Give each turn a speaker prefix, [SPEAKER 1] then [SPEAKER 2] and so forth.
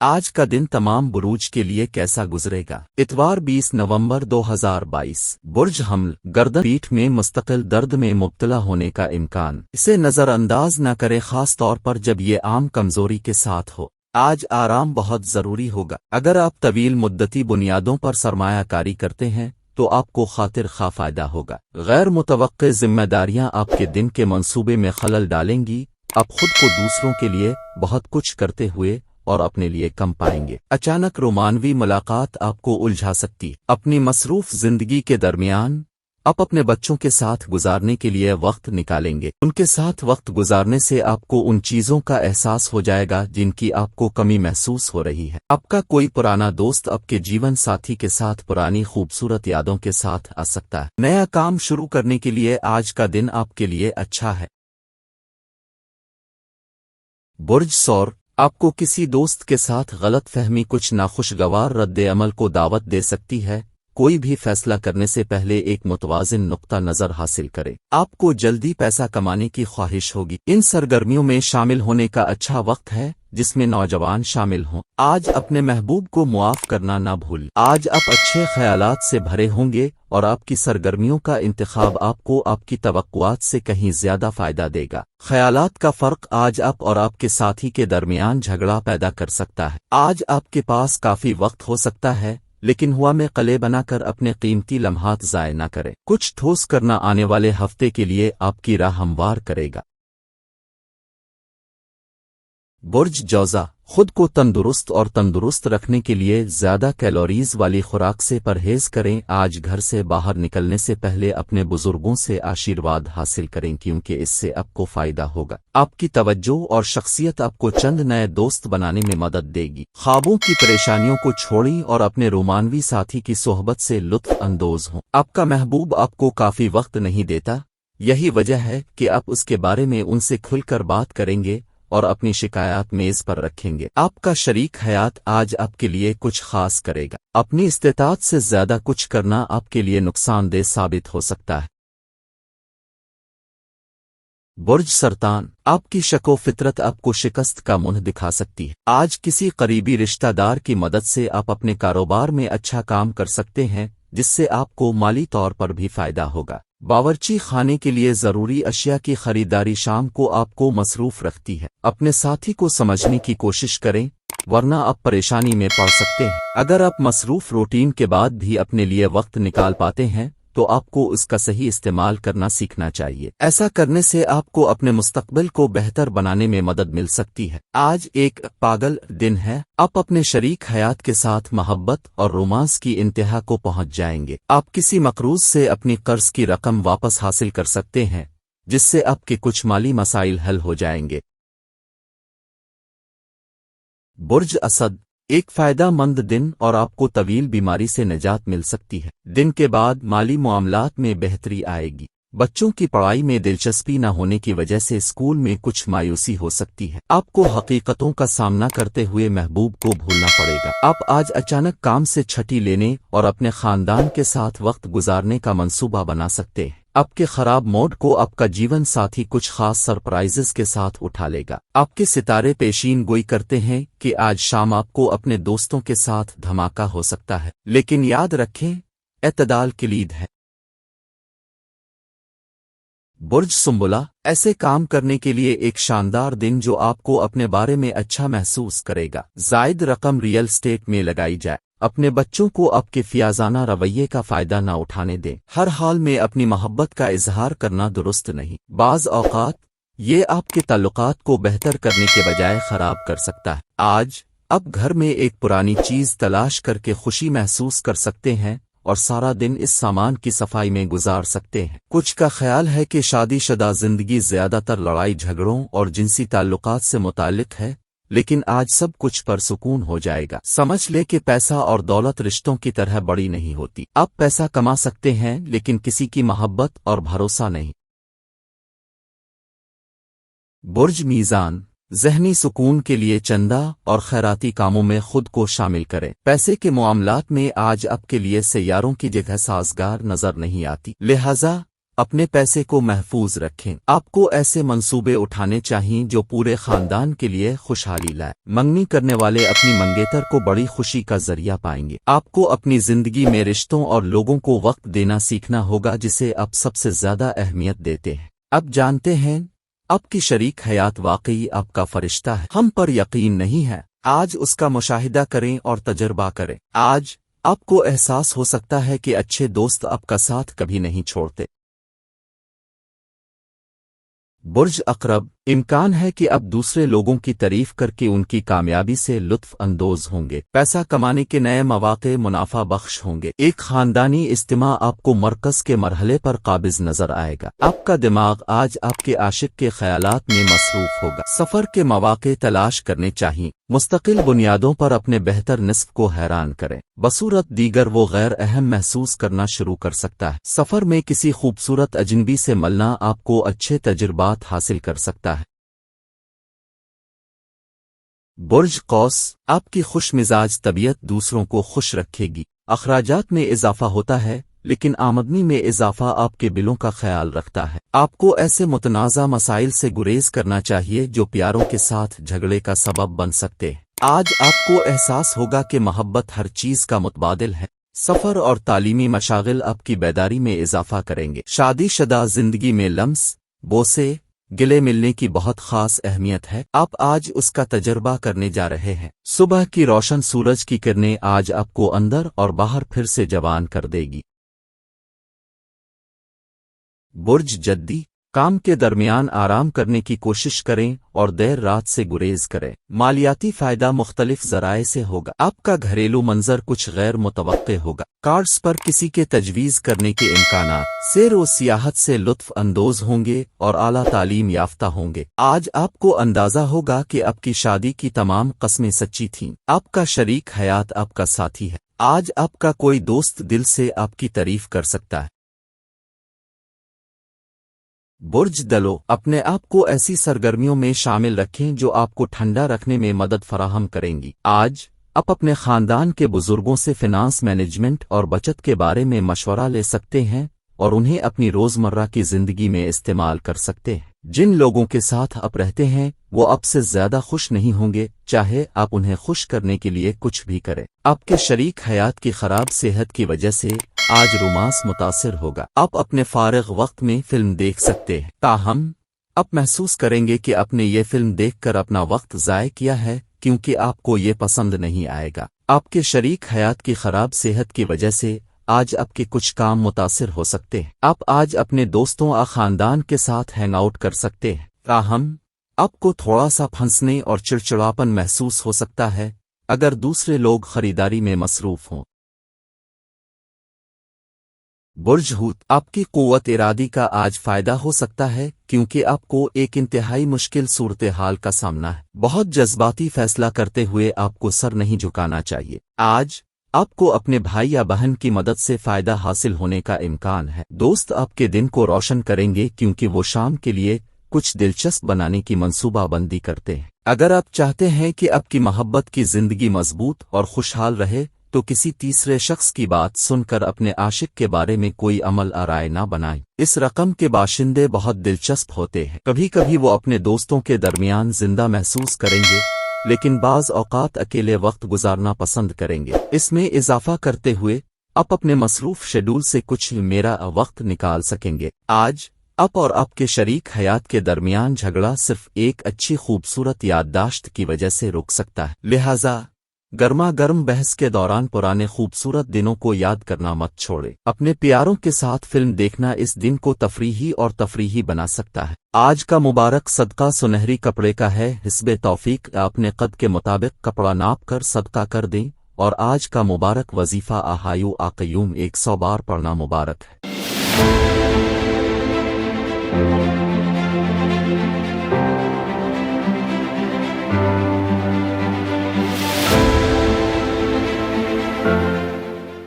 [SPEAKER 1] آج کا دن تمام بروج کے لیے کیسا گزرے گا؟ اتوار 20 نومبر 2022 برج حمل گردن پیٹھ میں مستقل درد میں مبتلا ہونے کا امکان، اسے نظر انداز نہ کرے، خاص طور پر جب یہ عام کمزوری کے ساتھ ہو۔ آج آرام بہت ضروری ہوگا۔ اگر آپ طویل مدتی بنیادوں پر سرمایہ کاری کرتے ہیں تو آپ کو خاطر خواہ فائدہ ہوگا۔ غیر متوقع ذمہ داریاں آپ کے دن کے منصوبے میں خلل ڈالیں گی۔ آپ خود کو دوسروں کے لیے بہت کچھ کرتے ہوئے اور اپنے لیے کم پائیں گے۔ اچانک رومانوی ملاقات آپ کو الجھا سکتی۔ اپنی مصروف زندگی کے درمیان آپ اپنے بچوں کے ساتھ گزارنے کے لیے وقت نکالیں گے۔ ان کے ساتھ وقت گزارنے سے آپ کو ان چیزوں کا احساس ہو جائے گا جن کی آپ کو کمی محسوس ہو رہی ہے۔ آپ کا کوئی پرانا دوست آپ کے جیون ساتھی کے ساتھ پرانی خوبصورت یادوں کے ساتھ آ سکتا ہے۔ نیا کام شروع کرنے کے لیے آج کا دن آپ کے لیے اچھا ہے۔ برج ثور، آپ کو کسی دوست کے ساتھ غلط فہمی کچھ ناخوشگوار رد عمل کو دعوت دے سکتی ہے۔ کوئی بھی فیصلہ کرنے سے پہلے ایک متوازن نقطہ نظر حاصل کریں۔ آپ کو جلدی پیسہ کمانے کی خواہش ہوگی۔ ان سرگرمیوں میں شامل ہونے کا اچھا وقت ہے جس میں نوجوان شامل ہوں۔ آج اپنے محبوب کو معاف کرنا نہ بھول۔ آج آپ اچھے خیالات سے بھرے ہوں گے اور آپ کی سرگرمیوں کا انتخاب آپ کو آپ کی توقعات سے کہیں زیادہ فائدہ دے گا۔ خیالات کا فرق آج آپ اور آپ کے ساتھی کے درمیان جھگڑا پیدا کر سکتا ہے۔ آج آپ کے پاس کافی وقت ہو سکتا ہے، لیکن ہوا میں قلعے بنا کر اپنے قیمتی لمحات ضائع نہ کریں۔ کچھ ٹھوس کرنا آنے والے ہفتے کے لیے آپ کی راہ ہموار کرے گا۔ برج جوزا، خود کو تندرست رکھنے کے لیے زیادہ کیلوریز والی خوراک سے پرہیز کریں۔ آج گھر سے باہر نکلنے سے پہلے اپنے بزرگوں سے آشیرواد حاصل کریں کیونکہ اس سے آپ کو فائدہ ہوگا۔ آپ کی توجہ اور شخصیت آپ کو چند نئے دوست بنانے میں مدد دے گی۔ خوابوں کی پریشانیوں کو چھوڑیں اور اپنے رومانوی ساتھی کی صحبت سے لطف اندوز ہوں۔ آپ کا محبوب آپ کو کافی وقت نہیں دیتا، یہی وجہ ہے کہ آپ اس کے بارے میں ان سے کھل کر بات کریں گے اور اپنی شکایات میز پر رکھیں گے۔ آپ کا شریک حیات آج آپ کے لیے کچھ خاص کرے گا۔ اپنی استطاعت سے زیادہ کچھ کرنا آپ کے لیے نقصان دہ ثابت ہو سکتا ہے۔ برج سرطان، آپ کی شک و فطرت آپ کو شکست کا منہ دکھا سکتی ہے۔ آج کسی قریبی رشتہ دار کی مدد سے آپ اپنے کاروبار میں اچھا کام کر سکتے ہیں جس سے آپ کو مالی طور پر بھی فائدہ ہوگا۔ باورچی خانے کے لیے ضروری اشیاء کی خریداری شام کو آپ کو مصروف رکھتی ہے۔ اپنے ساتھی کو سمجھنے کی کوشش کریں ورنہ آپ پریشانی میں پڑ سکتے ہیں۔ اگر آپ مصروف روٹین کے بعد بھی اپنے لیے وقت نکال پاتے ہیں تو آپ کو اس کا صحیح استعمال کرنا سیکھنا چاہیے۔ ایسا کرنے سے آپ کو اپنے مستقبل کو بہتر بنانے میں مدد مل سکتی ہے۔ آج ایک پاگل دن ہے۔ آپ اپنے شریک حیات کے ساتھ محبت اور رومانس کی انتہا کو پہنچ جائیں گے۔ آپ کسی مقروض سے اپنی قرض کی رقم واپس حاصل کر سکتے ہیں جس سے آپ کے کچھ مالی مسائل حل ہو جائیں گے۔ برج اسد، ایک فائدہ مند دن اور آپ کو طویل بیماری سے نجات مل سکتی ہے۔ دن کے بعد مالی معاملات میں بہتری آئے گی۔ بچوں کی پڑھائی میں دلچسپی نہ ہونے کی وجہ سے اسکول میں کچھ مایوسی ہو سکتی ہے۔ آپ کو حقیقتوں کا سامنا کرتے ہوئے محبوب کو بھولنا پڑے گا۔ آپ آج اچانک کام سے چھٹی لینے اور اپنے خاندان کے ساتھ وقت گزارنے کا منصوبہ بنا سکتے ہیں۔ آپ کے خراب موڈ کو آپ کا جیون ساتھی کچھ خاص سرپرائزز کے ساتھ اٹھا لے گا۔ آپ کے ستارے پیشین گوئی کرتے ہیں کہ آج شام آپ کو اپنے دوستوں کے ساتھ دھماکہ ہو سکتا ہے، لیکن یاد رکھیں اعتدال کلید ہے۔ برج سنبلہ، ایسے کام کرنے کے لیے ایک شاندار دن جو آپ کو اپنے بارے میں اچھا محسوس کرے گا۔ زائد رقم ریئل اسٹیٹ میں لگائی جائے۔ اپنے بچوں کو آپ کے فیاضانہ رویے کا فائدہ نہ اٹھانے دیں۔ ہر حال میں اپنی محبت کا اظہار کرنا درست نہیں۔ بعض اوقات یہ آپ کے تعلقات کو بہتر کرنے کے بجائے خراب کر سکتا ہے۔ آج آپ گھر میں ایک پرانی چیز تلاش کر کے خوشی محسوس کر سکتے ہیں اور سارا دن اس سامان کی صفائی میں گزار سکتے ہیں۔ کچھ کا خیال ہے کہ شادی شدہ زندگی زیادہ تر لڑائی جھگڑوں اور جنسی تعلقات سے متعلق ہے، لیکن آج سب کچھ پرسکون ہو جائے گا۔ سمجھ لے کہ پیسہ اور دولت رشتوں کی طرح بڑی نہیں ہوتی۔ آپ پیسہ کما سکتے ہیں لیکن کسی کی محبت اور بھروسہ نہیں۔ برج میزان، ذہنی سکون کے لیے چندہ اور خیراتی کاموں میں خود کو شامل کریں۔ پیسے کے معاملات میں آج آپ کے لیے سیاروں کی جگہ سازگار نظر نہیں آتی، لہذا اپنے پیسے کو محفوظ رکھیں۔ آپ کو ایسے منصوبے اٹھانے چاہئیں جو پورے خاندان کے لیے خوشحالی لائے۔ منگنی کرنے والے اپنی منگیتر کو بڑی خوشی کا ذریعہ پائیں گے۔ آپ کو اپنی زندگی میں رشتوں اور لوگوں کو وقت دینا سیکھنا ہوگا جسے آپ سب سے زیادہ اہمیت دیتے ہیں۔ اب جانتے ہیں آپ کی شریک حیات واقعی آپ کا فرشتہ ہے، ہم پر یقین نہیں ہے۔ آج اس کا مشاہدہ کریں اور تجربہ کریں۔ آج آپ کو احساس ہو سکتا ہے کہ اچھے دوست آپ کا ساتھ کبھی نہیں چھوڑتے۔ برج اقرب، امکان ہے کہ اب دوسرے لوگوں کی تعریف کر کے ان کی کامیابی سے لطف اندوز ہوں گے۔ پیسہ کمانے کے نئے مواقع منافع بخش ہوں گے۔ ایک خاندانی اجتماع آپ کو مرکز کے مرحلے پر قابض نظر آئے گا۔ آپ کا دماغ آج آپ کے عاشق کے خیالات میں مصروف ہوگا۔ سفر کے مواقع تلاش کرنے چاہیے۔ مستقل بنیادوں پر اپنے بہتر نصف کو حیران کریں، بصورت دیگر وہ غیر اہم محسوس کرنا شروع کر سکتا ہے۔ سفر میں کسی خوبصورت اجنبی سے ملنا آپ کو اچھے تجربات حاصل کر سکتا ہے۔ برج قوس، آپ کی خوش مزاج طبیعت دوسروں کو خوش رکھے گی۔ اخراجات میں اضافہ ہوتا ہے لیکن آمدنی میں اضافہ آپ کے بلوں کا خیال رکھتا ہے۔ آپ کو ایسے متنازع مسائل سے گریز کرنا چاہیے جو پیاروں کے ساتھ جھگڑے کا سبب بن سکتے ہیں۔ آج آپ کو احساس ہوگا کہ محبت ہر چیز کا متبادل ہے۔ سفر اور تعلیمی مشاغل آپ کی بیداری میں اضافہ کریں گے۔ شادی شدہ زندگی میں لمس، بوسے، گلے ملنے کی بہت خاص اہمیت ہے۔ آپ آج اس کا تجربہ کرنے جا رہے ہیں۔ صبح کی روشن سورج کی کرنیں آج آپ کو اندر اور باہر پھر سے جوان کر دے گی۔ برج جدی، کام کے درمیان آرام کرنے کی کوشش کریں اور دیر رات سے گریز کریں۔ مالیاتی فائدہ مختلف ذرائع سے ہوگا۔ آپ کا گھریلو منظر کچھ غیر متوقع ہوگا۔ کارڈز پر کسی کے تجویز کرنے کے امکانات۔ سیر و سیاحت سے لطف اندوز ہوں گے اور اعلیٰ تعلیم یافتہ ہوں گے۔ آج آپ کو اندازہ ہوگا کہ آپ کی شادی کی تمام قسمیں سچی تھیں۔ آپ کا شریک حیات آپ کا ساتھی ہے۔ آج آپ کا کوئی دوست دل سے آپ کی تعریف کر سکتا ہے۔ برج دلو، اپنے آپ کو ایسی سرگرمیوں میں شامل رکھیں جو آپ کو ٹھنڈا رکھنے میں مدد فراہم کریں گی۔ آج آپ اپنے خاندان کے بزرگوں سے فنانس مینجمنٹ اور بچت کے بارے میں مشورہ لے سکتے ہیں اور انہیں اپنی روزمرہ کی زندگی میں استعمال کر سکتے ہیں۔ جن لوگوں کے ساتھ آپ رہتے ہیں وہ آپ سے زیادہ خوش نہیں ہوں گے چاہے آپ انہیں خوش کرنے کے لیے کچھ بھی کریں۔ آپ کے شریک حیات کی خراب صحت کی وجہ سے آج رومانس متاثر ہوگا۔ آپ اپنے فارغ وقت میں فلم دیکھ سکتے ہیں، تاہم آپ محسوس کریں گے کہ آپ نے یہ فلم دیکھ کر اپنا وقت ضائع کیا ہے کیونکہ آپ کو یہ پسند نہیں آئے گا۔ آپ کے شریک حیات کی خراب صحت کی وجہ سے آج آپ کے کچھ کام متاثر ہو سکتے ہیں۔ آپ آج اپنے دوستوں اور خاندان کے ساتھ ہینگ آؤٹ کر سکتے ہیں، تاہم آپ کو تھوڑا سا پھنسنے اور چڑچڑاپن محسوس ہو سکتا ہے اگر دوسرے لوگ خریداری میں مصروف ہوں۔ برج حوت، آپ کی قوت ارادی کا آج فائدہ ہو سکتا ہے کیونکہ آپ کو ایک انتہائی مشکل صورتحال کا سامنا ہے۔ بہت جذباتی فیصلہ کرتے ہوئے آپ کو سر نہیں جھکانا چاہیے۔ آج آپ کو اپنے بھائی یا بہن کی مدد سے فائدہ حاصل ہونے کا امکان ہے۔ دوست آپ کے دن کو روشن کریں گے کیونکہ وہ شام کے لیے کچھ دلچسپ بنانے کی منصوبہ بندی کرتے ہیں۔ اگر آپ چاہتے ہیں کہ آپ کی محبت کی زندگی مضبوط اور خوشحال رہے تو کسی تیسرے شخص کی بات سن کر اپنے عاشق کے بارے میں کوئی عمل آرائے نہ بنائیں۔ اس رقم کے باشندے بہت دلچسپ ہوتے ہیں۔ کبھی کبھی وہ اپنے دوستوں کے درمیان زندہ محسوس کریں گے لیکن بعض اوقات اکیلے وقت گزارنا پسند کریں گے۔ اس میں اضافہ کرتے ہوئے آپ اپنے مصروف شیڈول سے کچھ میرا وقت نکال سکیں گے۔ آج آپ اور آپ کے شریک حیات کے درمیان جھگڑا صرف ایک اچھی خوبصورت یادداشت کی وجہ سے رک سکتا ہے، لہذا گرما گرم بحث کے دوران پرانے خوبصورت دنوں کو یاد کرنا مت چھوڑے۔ اپنے پیاروں کے ساتھ فلم دیکھنا اس دن کو تفریحی بنا سکتا ہے۔ آج کا مبارک صدقہ سنہری کپڑے کا ہے۔ حسب توفیق اپنے قد کے مطابق کپڑا ناپ کر صدقہ کر دیں اور آج کا مبارک وظیفہ احایو آقیوم 100 بار پڑھنا مبارک ہے۔